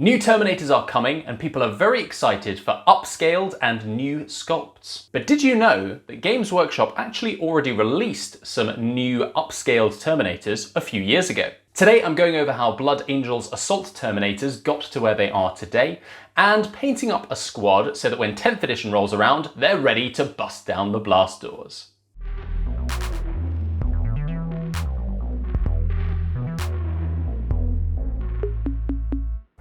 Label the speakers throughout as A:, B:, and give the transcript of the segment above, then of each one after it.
A: New Terminators are coming and people are very excited for upscaled and new sculpts. But did you know that Games Workshop actually already released some new upscaled Terminators a few years ago? Today I'm going over how Blood Angel's Assault Terminators got to where they are today, and painting up a squad so that when 10th edition rolls around, they're ready to bust down the blast doors.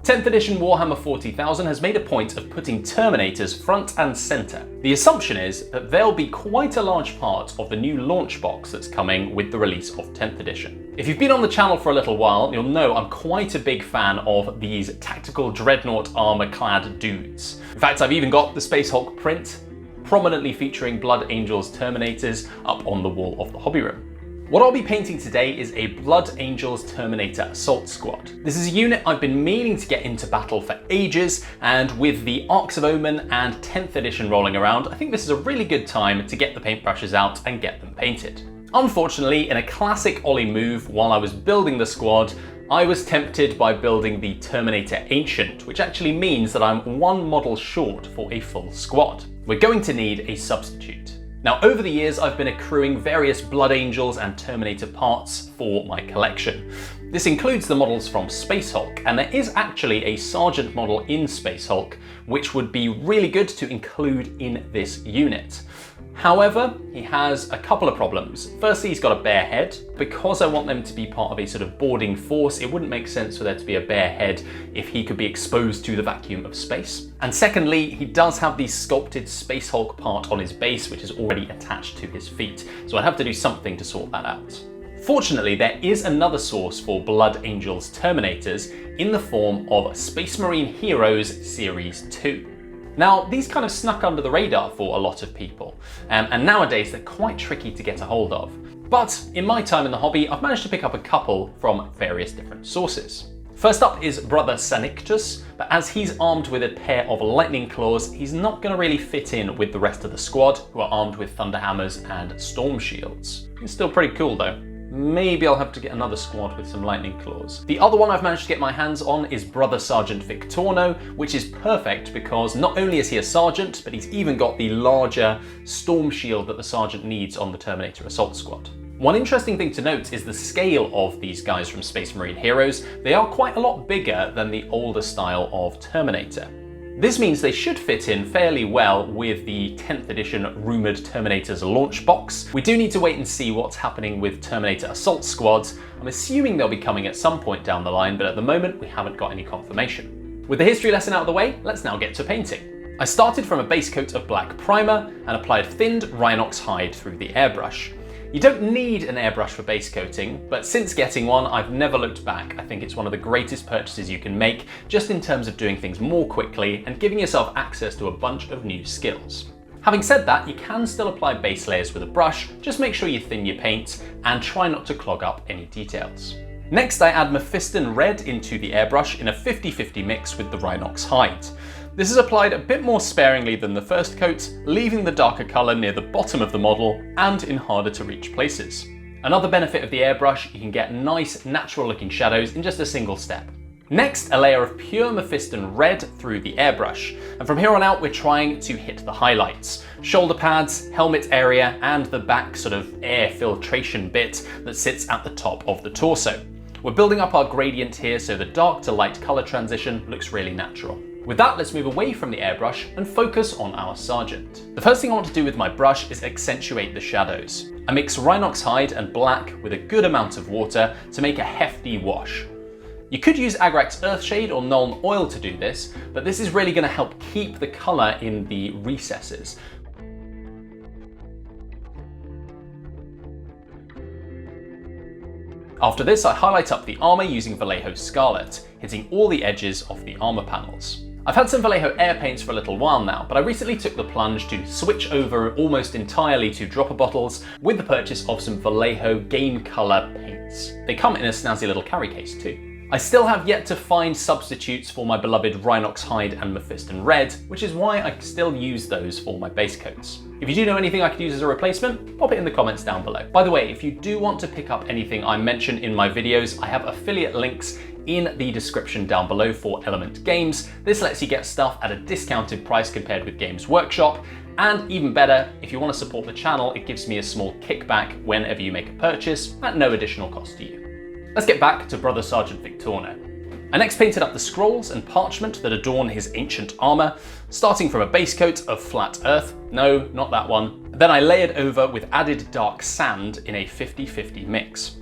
A: 10th edition Warhammer 40,000 has made a point of putting Terminators front and centre. The assumption is that they'll be quite a large part of the new launch box that's coming with the release of 10th edition. If you've been on the channel for a little while, you'll know I'm quite a big fan of these tactical Dreadnought armour-clad dudes. In fact, I've even got the Space Hulk print, prominently featuring Blood Angel's Terminators, up on the wall of the hobby room. What I'll be painting today is a Blood Angel's Terminator Assault Squad. This is a unit I've been meaning to get into battle for ages, and with the Arks of Omen and 10th edition rolling around, I think this is a really good time to get the paintbrushes out and get them painted. Unfortunately, in a classic Ollie move, while I was building the squad, I was tempted by building the Terminator Ancient, which actually means that I'm one model short for a full squad. We're going to need a substitute. Now, over the years, I've been accruing various Blood Angels and Terminator parts for my collection. This includes the models from Space Hulk, and there is actually a Sergeant model in Space Hulk, which would be really good to include in this unit. However, he has a couple of problems. Firstly, he's got a bare head. Because I want them to be part of a sort of boarding force, it wouldn't make sense for there to be a bare head if he could be exposed to the vacuum of space. And secondly, he does have the sculpted Space Hulk part on his base, which is already attached to his feet. So I'd have to do something to sort that out. Fortunately, there is another source for Blood Angel's Terminators in the form of Space Marine Heroes Series 2. Now, these kind of snuck under the radar for a lot of people, and nowadays they're quite tricky to get a hold of. But in my time in the hobby, I've managed to pick up a couple from various different sources. First up is Brother Sanictus, but as he's armed with a pair of lightning claws, he's not going to really fit in with the rest of the squad, who are armed with thunder hammers and storm shields. He's still pretty cool though. Maybe I'll have to get another squad with some lightning claws. The other one I've managed to get my hands on is Brother Sergeant Victorno, which is perfect because not only is he a sergeant, but he's even got the larger storm shield that the sergeant needs on the Terminator Assault Squad. One interesting thing to note is the scale of these guys from Space Marine Heroes. They are quite a lot bigger than the older style of Terminator. This means they should fit in fairly well with the 10th edition rumoured Terminators launch box. We do need to wait and see what's happening with Terminator Assault Squads. I'm assuming they'll be coming at some point down the line, but at the moment we haven't got any confirmation. With the history lesson out of the way, let's now get to painting. I started from a base coat of black primer and applied thinned Rhinox hide through the airbrush. You don't need an airbrush for base coating, but since getting one, I've never looked back. I think it's one of the greatest purchases you can make, just in terms of doing things more quickly and giving yourself access to a bunch of new skills. Having said that, you can still apply base layers with a brush, just make sure you thin your paint and try not to clog up any details. Next, I add Mephiston Red into the airbrush in a 50-50 mix with the Rhinox hide. This is applied a bit more sparingly than the first coat, leaving the darker colour near the bottom of the model and in harder to reach places. Another benefit of the airbrush, you can get nice natural looking shadows in just a single step. Next, a layer of pure Mephiston Red through the airbrush, and from here on out we're trying to hit the highlights. Shoulder pads, helmet area, and the back sort of air filtration bit that sits at the top of the torso. We're building up our gradient here so the dark to light colour transition looks really natural. With that, let's move away from the airbrush and focus on our sergeant. The first thing I want to do with my brush is accentuate the shadows. I mix Rhinox hide and black with a good amount of water to make a hefty wash. You could use Agrax Earthshade or Nuln Oil to do this, but this is really going to help keep the colour in the recesses. After this, I highlight up the armour using Vallejo Scarlet, hitting all the edges of the armour panels. I've had some Vallejo air paints for a little while now, but I recently took the plunge to switch over almost entirely to dropper bottles with the purchase of some Vallejo Game Colour paints. They come in a snazzy little carry case too. I still have yet to find substitutes for my beloved Rhinox hide and Mephiston Red, which is why I still use those for my base coats. If you do know anything I could use as a replacement, pop it in the comments down below. By the way, if you do want to pick up anything I mention in my videos, I have affiliate links in the description down below for Element Games. This lets you get stuff at a discounted price compared with Games Workshop, and even better, if you want to support the channel, it gives me a small kickback whenever you make a purchase at no additional cost to you. Let's get back to Brother Sergeant Victorno. I next painted up the scrolls and parchment that adorn his ancient armour, starting from a base coat of flat earth, no, not that one. Then I layered over with added dark sand in a 50-50 mix.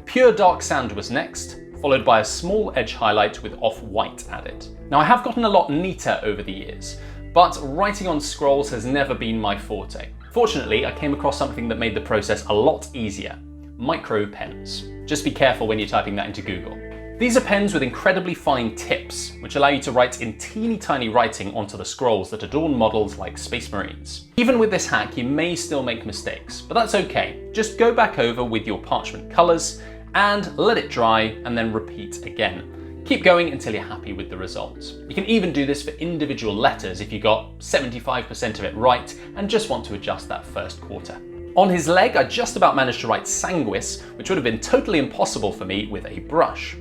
A: Pure dark sand was next, followed by a small edge highlight with off-white added. Now I have gotten a lot neater over the years, but writing on scrolls has never been my forte. Fortunately, I came across something that made the process a lot easier: micro pens. Just be careful when you're typing that into Google. These are pens with incredibly fine tips, which allow you to write in teeny tiny writing onto the scrolls that adorn models like Space Marines. Even with this hack, you may still make mistakes, but that's okay. Just go back over with your parchment colours and let it dry, and then repeat again. Keep going until you're happy with the results. You can even do this for individual letters if you got 75% of it right and just want to adjust that first quarter. On his leg, I just about managed to write Sanguis, which would have been totally impossible for me with a brush.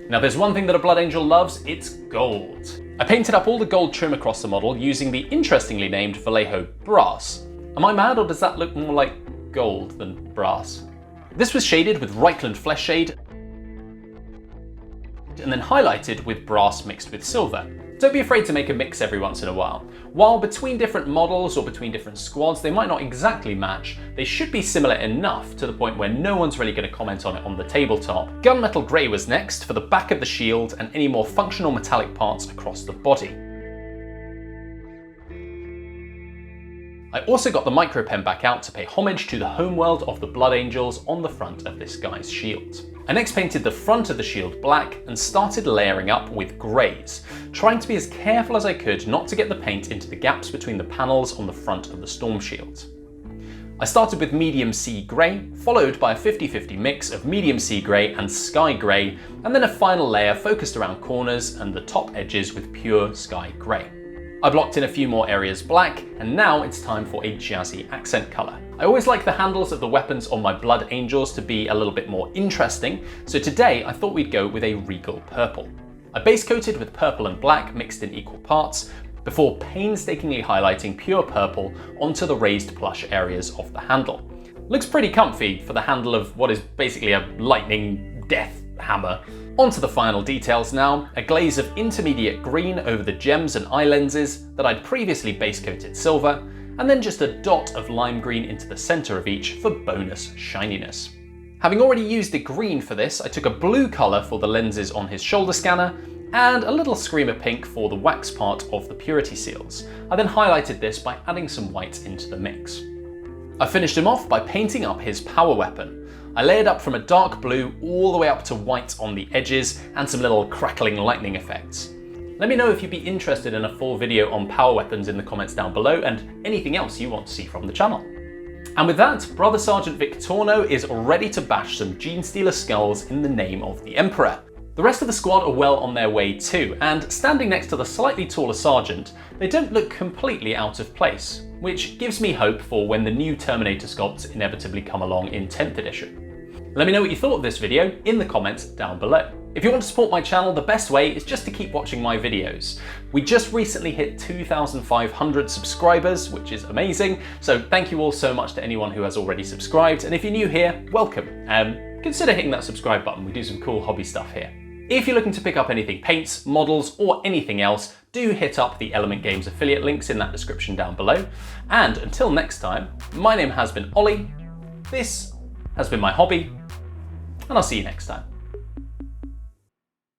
A: Now there's one thing that a Blood Angel loves, it's gold. I painted up all the gold trim across the model using the interestingly named Vallejo Brass. Am I mad, or does that look more like gold than brass? This was shaded with Reichland Flesh Shade and then highlighted with brass mixed with silver. Don't be afraid to make a mix every once in a while. While between different models or between different squads they might not exactly match, they should be similar enough to the point where no one's really going to comment on it on the tabletop. Gunmetal Grey was next for the back of the shield and any more functional metallic parts across the body. I also got the micro pen back out to pay homage to the homeworld of the Blood Angels on the front of this guy's shield. I next painted the front of the shield black and started layering up with greys, trying to be as careful as I could not to get the paint into the gaps between the panels on the front of the storm shield. I started with medium sea grey, followed by a 50-50 mix of medium sea grey and sky grey, and then a final layer focused around corners and the top edges with pure sky grey. I blocked in a few more areas black, and now it's time for a jazzy accent colour. I always like the handles of the weapons on my Blood Angels to be a little bit more interesting, so today I thought we'd go with a regal purple. I base coated with purple and black mixed in equal parts, before painstakingly highlighting pure purple onto the raised plush areas of the handle. Looks pretty comfy for the handle of what is basically a lightning death hammer. Onto the final details now, a glaze of intermediate green over the gems and eye lenses that I'd previously base coated silver, and then just a dot of lime green into the centre of each for bonus shininess. Having already used the green for this, I took a blue colour for the lenses on his shoulder scanner, and a little screamer pink for the wax part of the purity seals. I then highlighted this by adding some white into the mix. I finished him off by painting up his power weapon. I layered up from a dark blue all the way up to white on the edges and some little crackling lightning effects. Let me know if you'd be interested in a full video on power weapons in the comments down below and anything else you want to see from the channel. And with that, Brother Sergeant Victorno is ready to bash some Genestealer skulls in the name of the Emperor. The rest of the squad are well on their way too, and standing next to the slightly taller Sergeant, they don't look completely out of place, which gives me hope for when the new Terminator sculpts inevitably come along in 10th edition. Let me know what you thought of this video in the comments down below. If you want to support my channel, the best way is just to keep watching my videos. We just recently hit 2,500 subscribers, which is amazing, so thank you all so much to anyone who has already subscribed, and if you're new here, welcome. Consider hitting that subscribe button, we do some cool hobby stuff here. If you're looking to pick up anything paints, models, or anything else, do hit up the Element Games affiliate links in that description down below. And until next time, my name has been Ollie, this has been my hobby, and I'll see you next time.